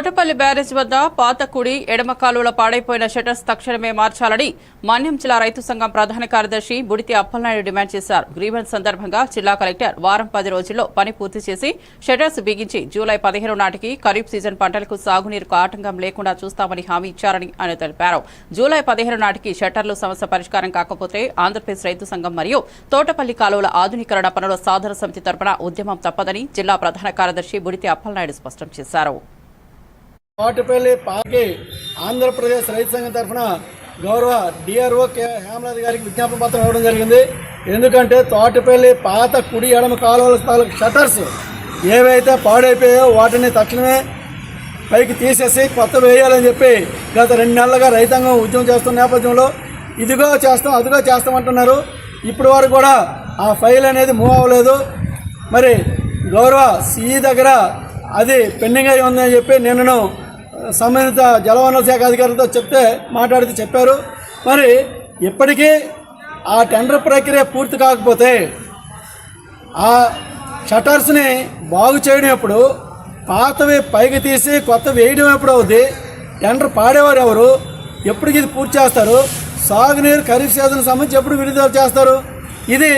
Thotapalli barrage వద్ద పాత కుడి ఎడమ కాలువలో పాడైపోయిన షట్టర్స్ తక్షణమే మార్చాలని మన్యం జిల్లా రైతు సంఘం ప్రధాన కార్యదర్శి బుడితి అప్పలనాయుడు డిమాండ్ చేశారు. గ్రీవెన్స్ సందర్భంగా జిల్లా కలెక్టర్ వారం 10 రోజుల్లో పని పూర్తి చేసి షట్టర్స్ బిగించి జూలై 15 నాటికి ఖరీఫ్ సీజన్ పంటలకు సాగునీరుకు ఆటంకం లేకుండా చూస్తామని హామీ ఇచ్చారని ఆయన తెలిపారు. జూలై 15 నాటికి షట్టర్లు సమస్య పరిష్కారం కాకపోతే ఆంధ్రప్రదేశ్ రైతు సంఘం మరియు తోటపల్లి కాలువల ఆధునీకరణ పనుల సాధన సమితి తరపున ఉద్యమం తప్పదని జిల్లా ప్రధాన కార్యదర్శి బుడితి అప్పలనాయుడు స్పష్టం చేశారు. తోటపల్లి పాకి ఆంధ్రప్రదేశ్ రైతు సంఘం తరఫున గౌరవ డిఆర్ఓ హేమలత గారికి విజ్ఞాపన పత్రం ఇవ్వడం జరిగింది. ఎందుకంటే తోటపల్లి పాత కుడి ఎడమ కాలువల తాలూకు షట్టర్స్ ఏవైతే పాడైపోయాయో వాటిని తక్షణమే పైకి తీసేసి కొత్త వేయాలని చెప్పి గత 2 నెలలుగా రైతాంగం ఉద్యమం చేస్తున్న నేపథ్యంలో ఇదిగో చేస్తాం అదిగో చేస్తామంటున్నారు. ఇప్పటి వరకు కూడా ఆ ఫైల్ అనేది మూవ్ అవ్వలేదు. మరి గౌరవ సిఈ దగ్గర అది పెండింగ్ అయి ఉందని చెప్పి నిన్నను సంబంధిత జలవనరుల శాఖ అధికారులతో మాట్లాడితే చెప్పారు. మరి ఇప్పటికీ ఆ టెండర్ ప్రక్రియ పూర్తి కాకపోతే ఆ షట్టర్స్ని బాగు చేయడం ఎప్పుడు, పాతవి పైకి తీసి కొత్త వేయడం ఎప్పుడు అవుద్ది, టెండర్ పాడేవారు ఎవరు, ఎప్పటికి ఇది పూర్తి చేస్తారు, సాగునీరు ఖరీఫ్ సీజన్ సంబంధించి ఎప్పుడు విడుదల చేస్తారు, ఇది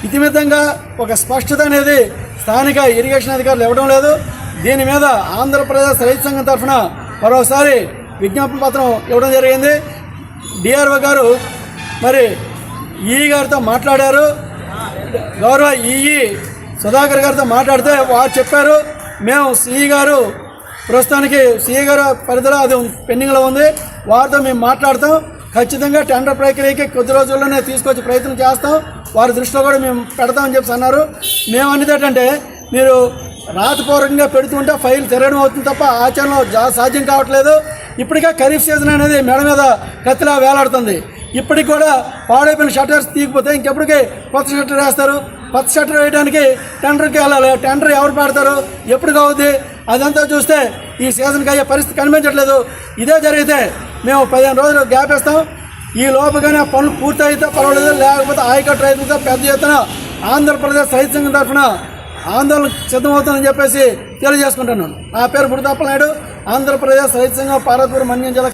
ఇతిమితంగా ఒక స్పష్టత అనేది స్థానిక ఇరిగేషన్ అధికారులు ఇవ్వడం లేదు. దీని మీద ఆంధ్రప్రదేశ్ రైతు సంఘం తరఫున మరోసారి విజ్ఞాపన పత్రం ఇవ్వడం జరిగింది. డిఆర్ఓ గారు మరి ఈఈ గారితో మాట్లాడారు. గౌరవ ఈఈ సుధాకర్ గారితో మాట్లాడితే వారు చెప్పారు, మేము సిఈ గారు ప్రస్తుతానికి సిఈ గారు పరిధిలో అది పెండింగ్లో ఉంది, వారితో మేము మాట్లాడతాం, ఖచ్చితంగా టెండర్ ప్రక్రియకి కొద్ది రోజుల్లోనే తీసుకొచ్చి ప్రయత్నం చేస్తాం, వారి దృష్టిలో కూడా మేము పెడతామని చెప్పి అన్నారు. మేము అనేది ఏంటంటే మీరు రాతపూర్వకంగా పెడుతుంటే ఫైల్ తిరగడం అవుతుంది తప్ప ఆచరణలో సాధ్యం కావట్లేదు. ఇప్పటికే ఖరీఫ్ సీజన్ అనేది మెడ మీద కత్తిలా వేలాడుతుంది. ఇప్పటికి కూడా పాడైపోయిన షట్టర్స్ తీయకపోతే ఇంకెప్పటికీ కొత్త షట్టర్ వేస్తారు. కొత్త షట్టర్ వేయడానికి టెండర్కి వెళ్ళాలి. టెండర్ ఎవరు పాడతారు, ఎప్పుడు కావుద్ది, అదంతా చూస్తే ఈ సీజన్కి అయ్యే పరిస్థితి కనిపించట్లేదు. ఇదే జరిగితే మేము 15 రోజులు గ్యాప్ ఇస్తాం. ఈ లోపుగానే పనులు పూర్తి అయితే పర్వాలేదు, లేకపోతే ఆయకట్టు రైతులతో పెద్ద ఎత్తున ఆంధ్రప్రదేశ్ రైతు సంఘం తరఫున ఆందోళన సిద్ధమవుతుందని చెప్పేసి తెలియజేసుకుంటున్నాను. నా పేరు బుడితి అప్పలనాయుడు, ఆంధ్రప్రదేశ్ రైతు సంఘం పార్వతీపురం మన్యం జిల్లా.